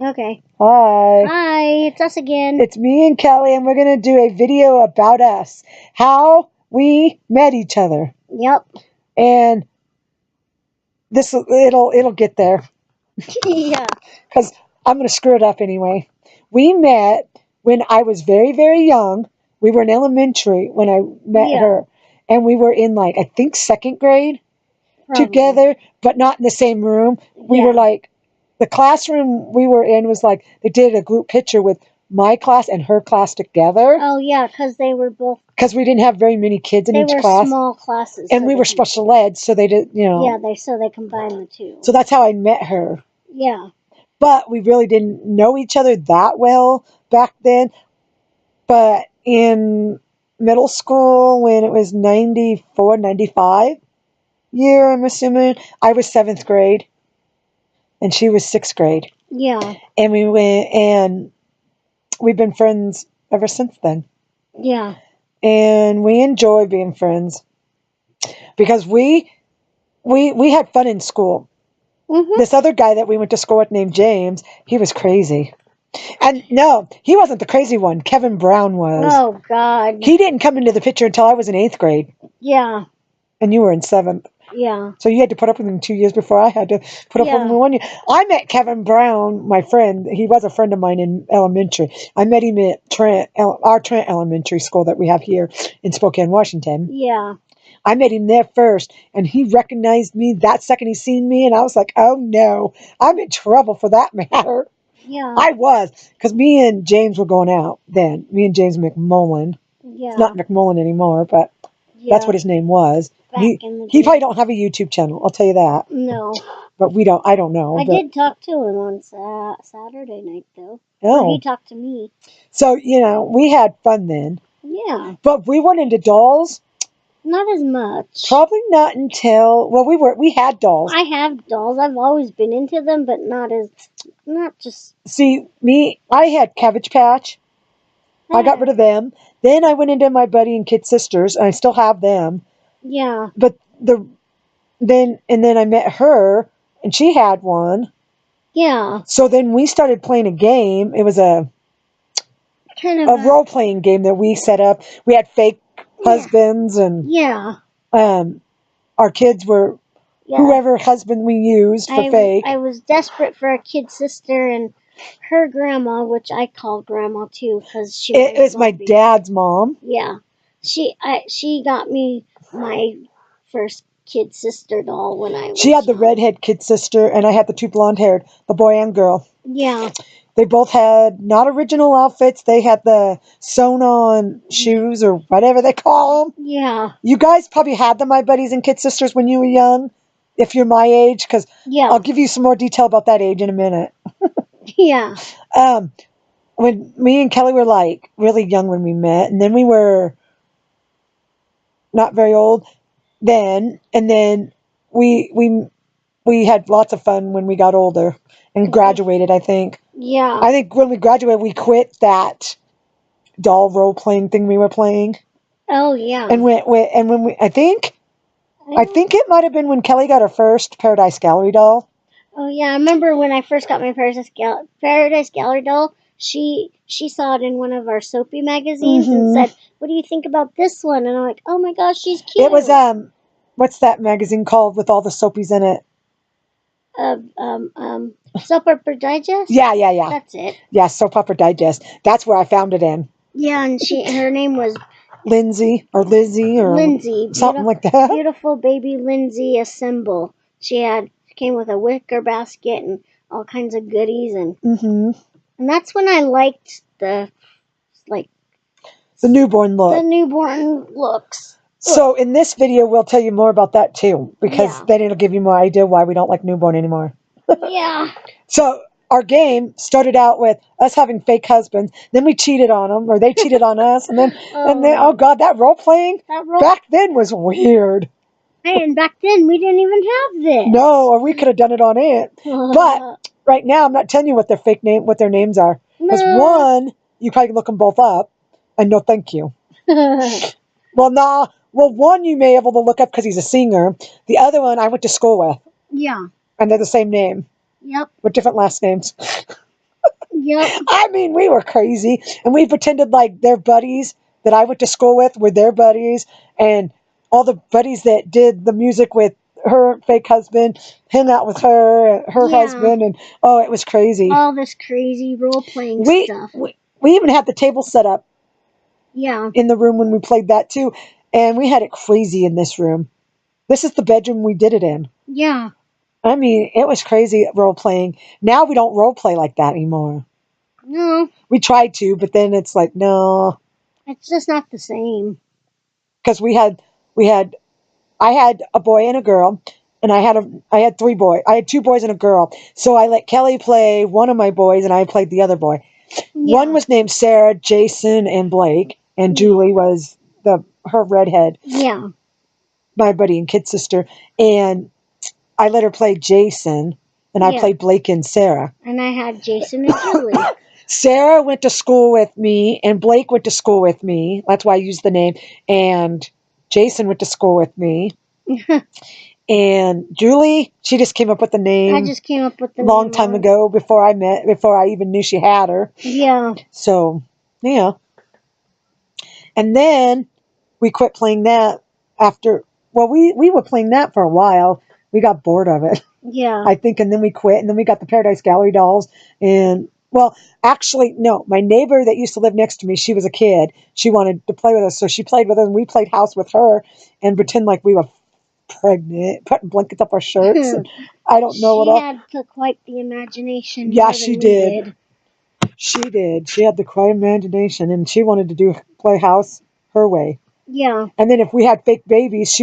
Okay. Hi. Hi, it's us again. It's me and Kelly, and we're going to do a video about us. How we met each other. Yep. And it'll get there. Yeah. Because I'm going to screw it up anyway. We met when I was very, very young. We were in elementary when I met her. And we were in, I think, second grade together, but not in the same room. We were the classroom we were in was they did a group picture with my class and her class together. Oh, yeah, because they were both... Because we didn't have very many kids in each class. They were small classes. And we were special ed, so they did, Yeah, so they combined the two. So that's how I met her. Yeah. But we really didn't know each other that well back then. But in middle school, when it was 94, 95 year, I'm assuming, I was 7th grade. And she was 6th grade. Yeah. And we went, and we've been friends ever since then. Yeah. And we enjoy being friends because we had fun in school. This other guy that we went to school with named James, he was crazy. And no, he wasn't the crazy one. Kevin Brown was. Oh, God. He didn't come into the picture until I was in 8th grade. Yeah. And you were in 7th. Yeah. So you had to put up with him 2 years before I had to put up with him in 1 year. I met Kevin Brown, my friend. He was a friend of mine in elementary. I met him at our Trent Elementary School that we have here in Spokane, Washington. Yeah. I met him there first, and he recognized me that second he seen me, and I was like, oh no, I'm in trouble for that matter. Yeah. I was, because me and James were going out then. Me and James McMullen. Yeah. It's not McMullen anymore, but that's what his name was. He probably don't have a YouTube channel, I'll tell you that. No. But I don't know. I did talk to him on Saturday night, though. Oh. Or he talked to me. So, we had fun then. Yeah. But we went into dolls. Not as much. Probably not until, we had dolls. I have dolls. I've always been into them, but not just... See, I had Cabbage Patch. I got rid of them. Then I went into my buddy and kid sisters, and I still have them. Yeah. But then I met her, and she had one. Yeah. So then we started playing a game. It was a role-playing game that we set up. We had fake husbands, and our kids were whoever husband we used for fake. I was desperate for a kid sister, and her grandma, which I call grandma too, because she was my dad's mom. Yeah, she got me my first kid sister doll when I was She had the redhead kid sister, and I had the 2 blonde haired, the boy and girl. Yeah. They both had not original outfits. They had the sewn on shoes or whatever they call them. Yeah. You guys probably had them, my buddies and kid sisters, when you were young, if you're my age, because I'll give you some more detail about that age in a minute. Yeah. When me and Kelly were really young when we met, and then we were not very old then, and then we had lots of fun when we got older and graduated, I think. Yeah. I think when we graduated, we quit that doll role-playing thing we were playing. Oh, yeah. And I think it might have been when Kelly got her first Paradise Gallery doll. Oh, yeah. I remember when I first got my Paradise Gallery doll, she saw it in one of our Soapy magazines and said, what do you think about this one? And I'm like, oh my gosh, she's cute. It was, what's that magazine called with all the Soapies in it? Soap Opera Digest? Yeah. That's it. Yeah, Soap Opera Digest. That's where I found it in. Yeah, and her name was Lindsay or Lizzie or Lindsay. Something like that. Beautiful baby Lindsay Assemble. She came with a wicker basket and all kinds of goodies, and that's when I liked the newborn look. The newborn looks. So in this video, we'll tell you more about that too, because then it'll give you more idea why we don't like newborn anymore. Yeah. So our game started out with us having fake husbands. Then we cheated on them, or they cheated on us, and then oh god, that role playing back then was weird. Hey, and back then we didn't even have this. No, or we could have done it on it. But right now, I'm not telling you what their names are, because one, you probably can look them both up, and no, thank you. Well, one you may be able to look up because he's a singer. The other one I went to school with. Yeah. And they're the same name. Yep. With different last names. Yep. I mean, we were crazy, and we pretended like their buddies that I went to school with were their buddies, and all the buddies that did the music with her fake husband hung out with her Yeah. husband, and oh, it was crazy. All this crazy role playing We, stuff. we even had the table set up Yeah. in the room when we played that too, and we had it crazy in this room. This is the bedroom we did it in. Yeah. I mean, it was crazy role playing. Now we don't role play like that anymore. No, We tried to, but then it's like, no, it's just not the same. because I had a boy and a girl, and I had I had two boys and a girl. So I let Kelly play one of my boys, and I played the other boy. Yeah. One was named Sarah, Jason, and Blake, and Julie was her redhead, Yeah. my buddy and kid sister, and I let her play Jason, and I Yeah. played Blake and Sarah. And I had Jason and Julie. Sarah went to school with me, and Blake went to school with me. That's why I used the name. And Jason went to school with me. And Julie, she just came up with the name. I just came up with the long name time on it. ago before I even knew she had her. Yeah. So yeah. And then we quit playing that after. Well, we were playing that for a while. We got bored of it, Yeah. I think, and then we quit. And then we got the Paradise Gallery dolls. And well, actually, no. My neighbor that used to live next to me, she was a kid. She wanted to play with us, so she played with us, and we played house with her and pretend like we were pregnant, putting blankets up our shirts. And I don't know what She else. had quite the imagination. Yeah, more she than we did. She did. She had the quiet imagination, and she wanted to play house her way. Yeah. And then if we had fake babies,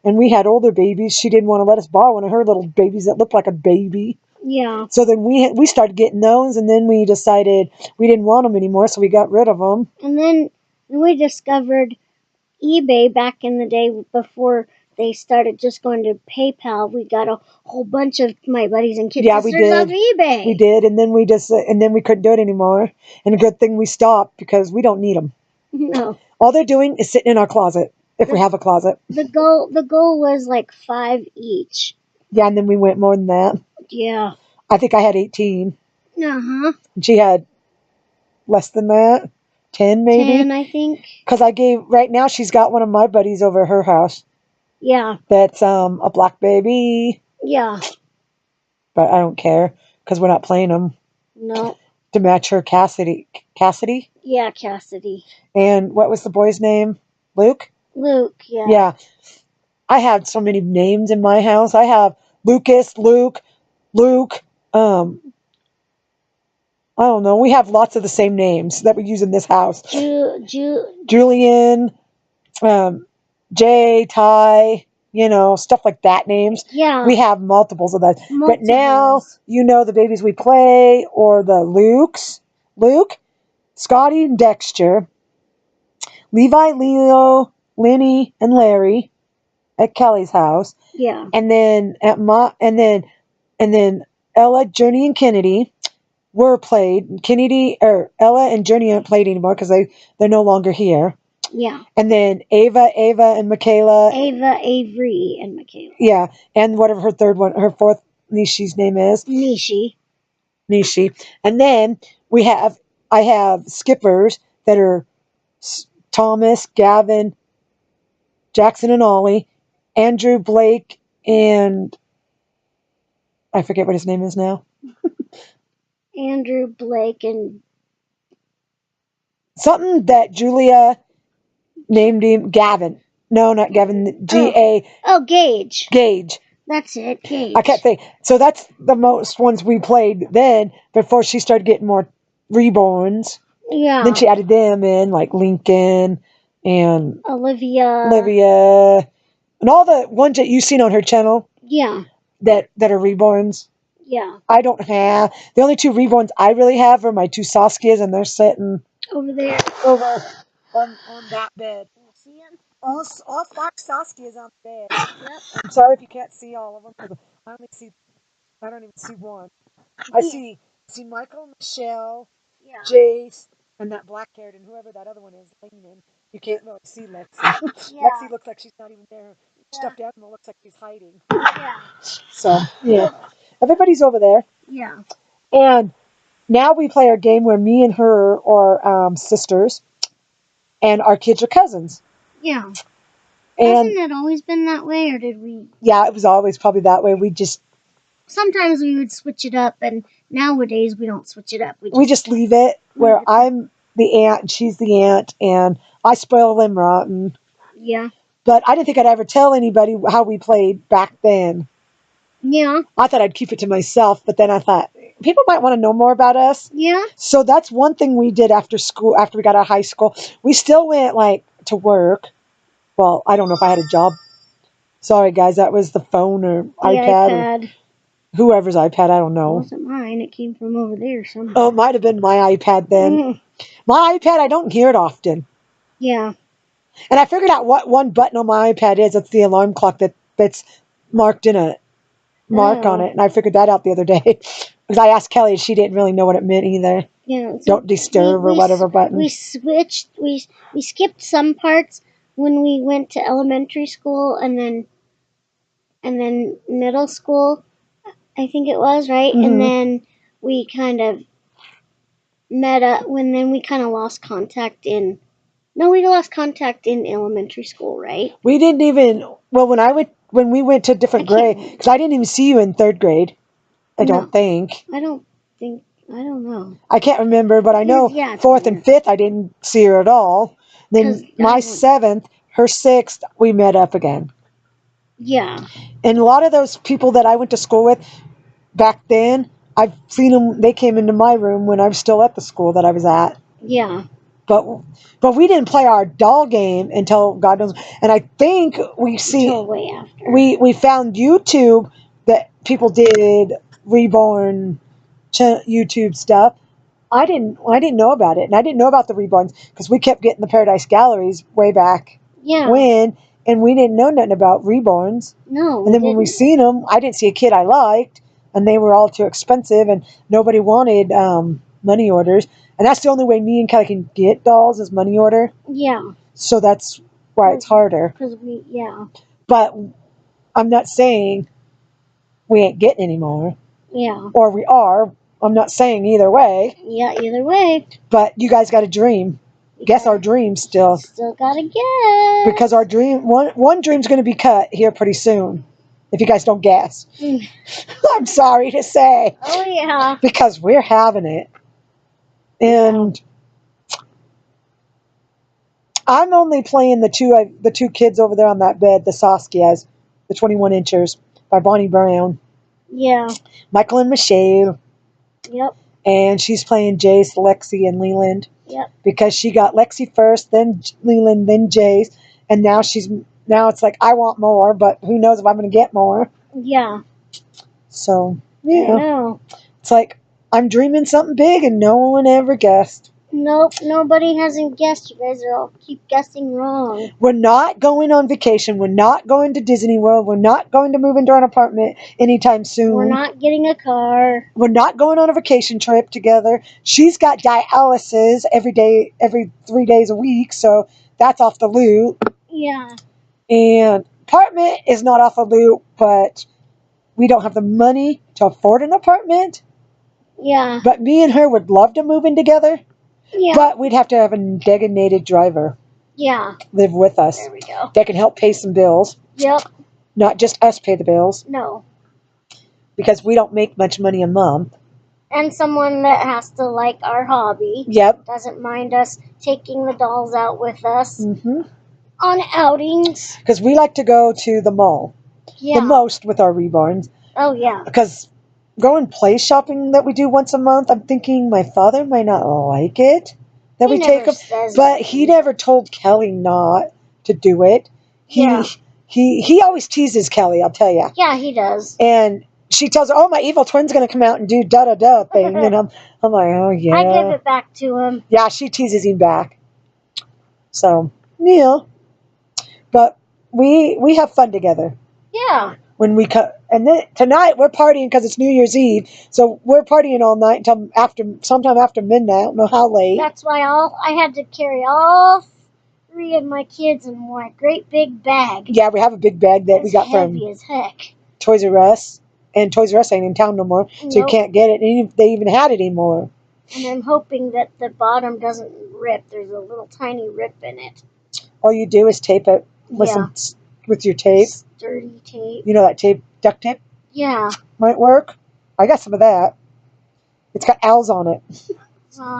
and we had older babies, she didn't want to let us borrow one of her little babies that looked like a baby. Yeah. So then we started getting those, and then we decided we didn't want them anymore, so we got rid of them. And then we discovered eBay back in the day before they started just going to PayPal. We got a whole bunch of my buddies and kid Yeah, we sisters off did. eBay. We did, and then we couldn't do it anymore. And a good thing we stopped because we don't need them. No. All they're doing is sitting in our closet if we have a closet. The goal was like 5 each. Yeah, and then we went more than that. Yeah. I think I had 18. Uh-huh. And she had less than that. 10 maybe. 10, I think. Because right now she's got one of my buddies over at her house. Yeah. That's a black baby. Yeah. But I don't care because we're not playing them. No. To match her Cassidy. Cassidy? Yeah, Cassidy. And what was the boy's name? Luke? Luke, yeah. Yeah. I have so many names in my house. I have Lucas, Luke. I don't know. We have lots of the same names that we use in this house. Julian, Jay, Ty, stuff like that names. Yeah. We have multiples of that. But now, the babies we play or the Lukes. Luke, Scotty, and Dexter. Levi, Leo, Lenny, and Larry at Kelly's house. Yeah. And then and then Ella, Journey, and Kennedy were played. Ella and Journey aren't played anymore because they're no longer here. Yeah. And then Ava, and Michaela. Avery, and Michaela. Yeah, and whatever her fourth niece's name is. Nishi. And then I have skippers that are Thomas, Gavin, Jackson, and Ollie, Andrew, Blake, and I forget what his name is now. Andrew, Blake, and something that Julia named him Gavin. No, not Gavin. G-A. Oh, Gage. Gage. That's it, Gage. I can't think. So that's the most ones we played then before she started getting more reborns. Yeah. Then she added them in, like Lincoln and Olivia, and all the ones that you've seen on her channel. Yeah. That are reborns. Yeah. I don't have. The only two reborns I really have are my two Saskias, and they're sitting over there. Over on that bed. See them? All 5 Saskias on the bed. Yep. I'm sorry if you can't see all of them because I don't even see one. I see Michael, Michelle, Jace, and that black haired, and whoever that other one is leaning. You can't really see Lexi. Yeah. Lexi looks like she's not even there. Stuffed animal looks like she's hiding. Yeah. So, yeah. Everybody's over there. Yeah. And Now we play our game where me and her are sisters, and our kids are cousins. Yeah. And Hasn't it always been that way, or did we? yeah, it was always probably that way. Sometimes we would switch it up, and nowadays we don't switch it up. We just leave it where I'm the aunt and she's the aunt, and I spoil them rotten. Yeah. But I didn't think I'd ever tell anybody how we played back then. Yeah. I thought I'd keep it to myself, but then I thought people might want to know more about us. Yeah. So that's one thing we did after school, after we got out of high school. We still went like to work. Well, I don't know if I had a job. Sorry, guys, that was the phone or The iPad. Or whoever's iPad, I don't know. It wasn't mine. It came from over there somewhere. Oh, it might have been my iPad then. My iPad, I don't hear it often. Yeah. And I figured out what one button on my iPad is. It's the alarm clock that's marked in a mark on it. And I figured that out the other day. Because I asked Kelly, and she didn't really know what it meant either. Yeah. So don't disturb or whatever button. We switched. We skipped some parts when we went to elementary school, and then middle school, I think it was, right? Mm-hmm. And then we kind of met up then we kind of lost contact in. No, we lost contact in elementary school, right? We didn't even. Well, when we went to different grade, because I didn't even see you in third grade. I don't think. I don't know. I can't remember, but I know fourth and fifth I didn't see her at all. Then my seventh, her sixth, we met up again. Yeah. And a lot of those people that I went to school with back then, I've seen them. They came into my room when I was still at the school that I was at. Yeah. But we didn't play our doll game until God knows. And I think until way after. We found YouTube that people did Reborn YouTube stuff. I didn't know about it, and I didn't know about the Reborns because we kept getting the Paradise Galleries way back when, and we didn't know nothing about Reborns. No. And then when we seen them, I didn't see a kid I liked, and they were all too expensive, and nobody wanted money orders. And that's the only way me and Kelly can get dolls is money order. Yeah. So that's why it's harder. But I'm not saying we ain't getting any more. Yeah. Or we are. I'm not saying either way. Yeah, either way. But you guys got a dream. Guess our dream still. Still gotta guess. Because our dream, one dream's going to be cut here pretty soon. If you guys don't guess. I'm sorry to say. Oh, yeah. Because we're having it. And I'm only playing the two kids over there on that bed, the Saskias, the 21 inchers by Bonnie Brown. Yeah. Michael and Michelle. Yep. And she's playing Jace, Lexi, and Leland. Yep. Because she got Lexi first, then Leland, then Jace, and now it's like I want more, but who knows if I'm going to get more. Yeah. So yeah. I know. It's like I'm dreaming something big, and no one ever guessed. Nope, nobody hasn't guessed. You guys are all keep guessing wrong. We're not going on vacation. We're not going to Disney World. We're not going to move into an apartment anytime soon. We're not getting a car. We're not going on a vacation trip together. She's got dialysis every 3 days a week, so that's off the loop. Yeah. And apartment is not off the loop, but we don't have the money to afford an apartment. Yeah. But me and her would love to move in together. Yeah. But we'd have to have a designated driver. Yeah. Live with us. There we go. That can help pay some bills. Yep. Not just us pay the bills. No. Because we don't make much money a month. And someone that has to like our hobby. Yep. Doesn't mind us taking the dolls out with us. Mm-hmm. On outings. Because we like to go to the mall. Yeah. The most with our Reborns. Oh, yeah. Because going place shopping that we do once a month, I'm thinking my father might not like it that we take him, but he never told Kelly not to do it. He always teases Kelly, I'll tell you. Yeah, he does. And she tells her, "Oh, my evil twin's going to come out and do da da da thing," and I'm like, "Oh yeah." I give it back to him. Yeah, she teases him back. So yeah, but we have fun together. Yeah. When we and then tonight we're partying because it's New Year's Eve, so we're partying all night until sometime after midnight. I don't know how late. That's why I had to carry all 3 of my kids in my great big bag. Yeah, we have a big bag that we got from heavy as heck. Toys R Us, and Toys R Us ain't in town no more, so you can't get it. And they even had it anymore. And I'm hoping that the bottom doesn't rip. There's a little tiny rip in it. All you do is tape it with with your tape. Sturdy tape. You know that tape, duct tape? Yeah. Might work. I got some of that. It's got owls on it.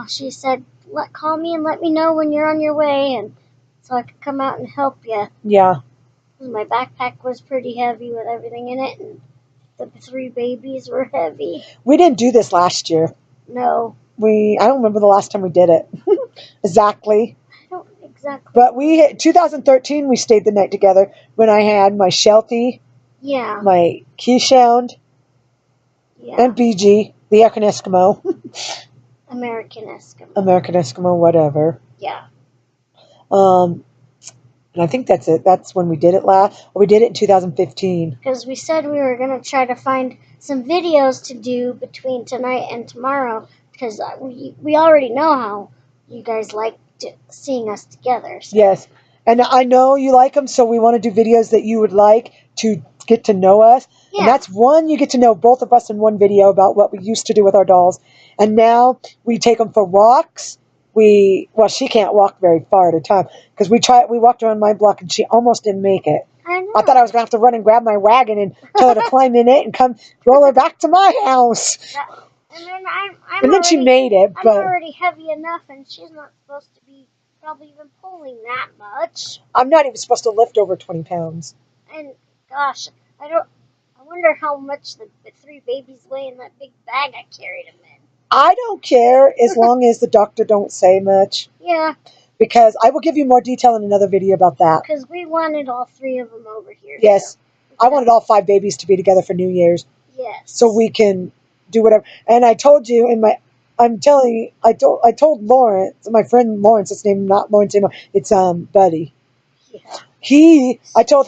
She said, call me and let me know when you're on your way, and so I could come out and help you. Yeah. My backpack was pretty heavy with everything in it, and the 3 babies were heavy. We didn't do this last year. No. I don't remember the last time we did it. Exactly. I don't exactly. But 2013, we stayed the night together when I had my Sheltie. Yeah. My Keyshound. Yeah. And BG, the American Eskimo. American Eskimo. American Eskimo, whatever. Yeah. And I think that's it. That's when we did it last. Well, we did it in 2015. Because we said we were going to try to find some videos to do between tonight and tomorrow. Because we already know how you guys like seeing us together. So. Yes. And I know you like them, so we want to do videos that you would like to get to know us. Yeah. And that's one, you get to know both of us in one video about what we used to do with our dolls. And now we take them for walks. She can't walk very far at a time because we walked around my block and she almost didn't make it. I know. I thought I was going to have to run and grab my wagon and tell her to climb in it and come roll her back to my house. And then she made it. I'm already heavy enough and she's not supposed to be probably even pulling that much. I'm not even supposed to lift over 20 pounds. And gosh, I wonder how much the 3 babies weigh in that big bag I carried them in. I don't care as long as the doctor don't say much. Yeah. Because I will give you more detail in another video about that. Because we wanted all 3 of them over here. Yes. So I wanted all 5 babies to be together for New Year's. Yes. So we can do whatever. And I told you I told Lawrence, my friend Lawrence, it's named not Lawrence anymore, it's Buddy. Yeah. I told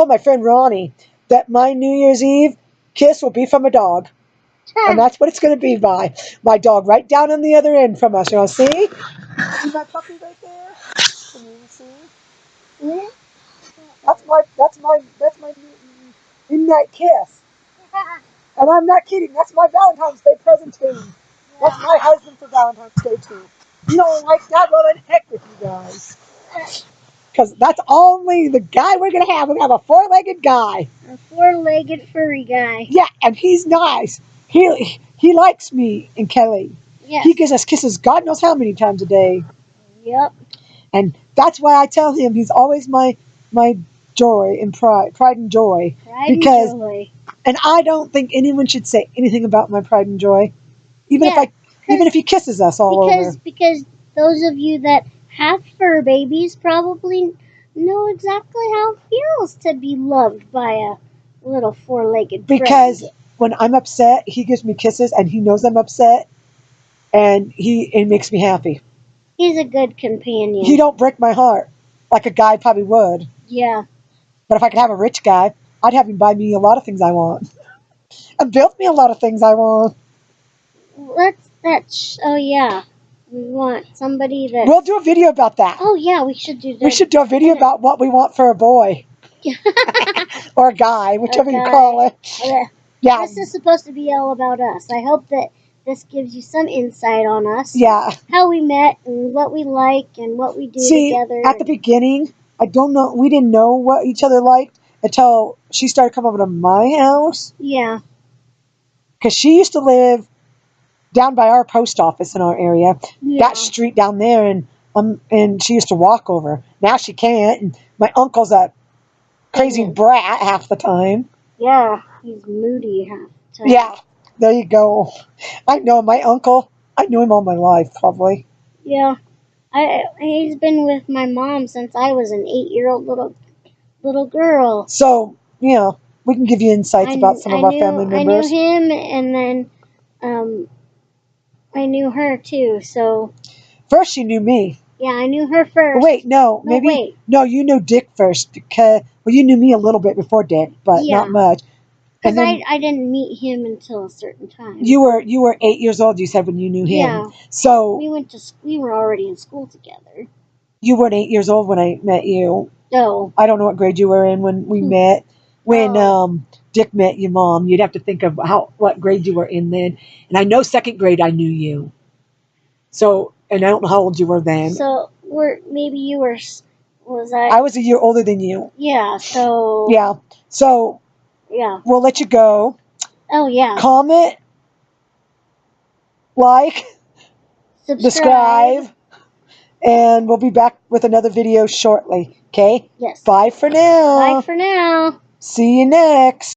my friend Ronnie that my New Year's Eve kiss will be from a dog. And that's what it's going to be by my dog right down on the other end from us. You know, see? See my puppy right there? Can you see? Yeah. That's my midnight kiss. And I'm not kidding. That's my Valentine's Day present to him. That's my husband for Valentine's Day too. You don't like that? Well, then heck with you guys. Because that's only the guy we're going to have. We're going to have a 4-legged guy. A 4-legged furry guy. Yeah, and he's nice. He likes me and Kelly. Yes. He gives us kisses God knows how many times a day. Yep. And that's why I tell him he's always my joy and pride and joy. And joy. And I don't think anyone should say anything about my pride and joy, even if he kisses us all over. Because those of you that have fur babies probably know exactly how it feels to be loved by a little 4-legged Because friend. When I'm upset, he gives me kisses, and he knows I'm upset, and it makes me happy. He's a good companion. He don't break my heart like a guy probably would. Yeah. But if I could have a rich guy, I'd have him buy me a lot of things I want. And build me a lot of things I want. Oh yeah. We want somebody that... We'll do a video about that. Oh yeah, we should do that. We should do a video about what we want for a boy. Or a guy, whichever you call it. Yeah. This is supposed to be all about us. I hope that this gives you some insight on us. Yeah. How we met and what we like and what we do together. At the beginning, we didn't know what each other liked until she started coming over to my house. Yeah. Because she used to live down by our post office in our area. Yeah. That street down there, and she used to walk over. Now she can't, and my uncle's a crazy brat half the time. Yeah, he's moody half the time. Yeah, there you go. I know my uncle. I knew him all my life, probably. Yeah. He's been with my mom since I was an 8-year-old little girl. So, we can give you insights about some of our family members. I knew him, and then I knew her too. So first, you knew me. Yeah, I knew her first. Wait, no, you knew Dick first because you knew me a little bit before Dick, but not much. Because I didn't meet him until a certain time. You were 8 years old. You said when you knew him. Yeah. So we were already in school together. You weren't 8 years old when I met you. No. I don't know what grade you were in when we met, when Dick met your mom. You'd have to think of what grade you were in then. And I know second grade I knew you. So, and I don't know how old you were then. So maybe you were. Was I? I was a year older than you. Yeah. So. Yeah. So. Yeah. We'll let you go. Oh yeah. Comment, like, subscribe, and we'll be back with another video shortly. Okay? Yes. Bye for now. Bye for now. See you next.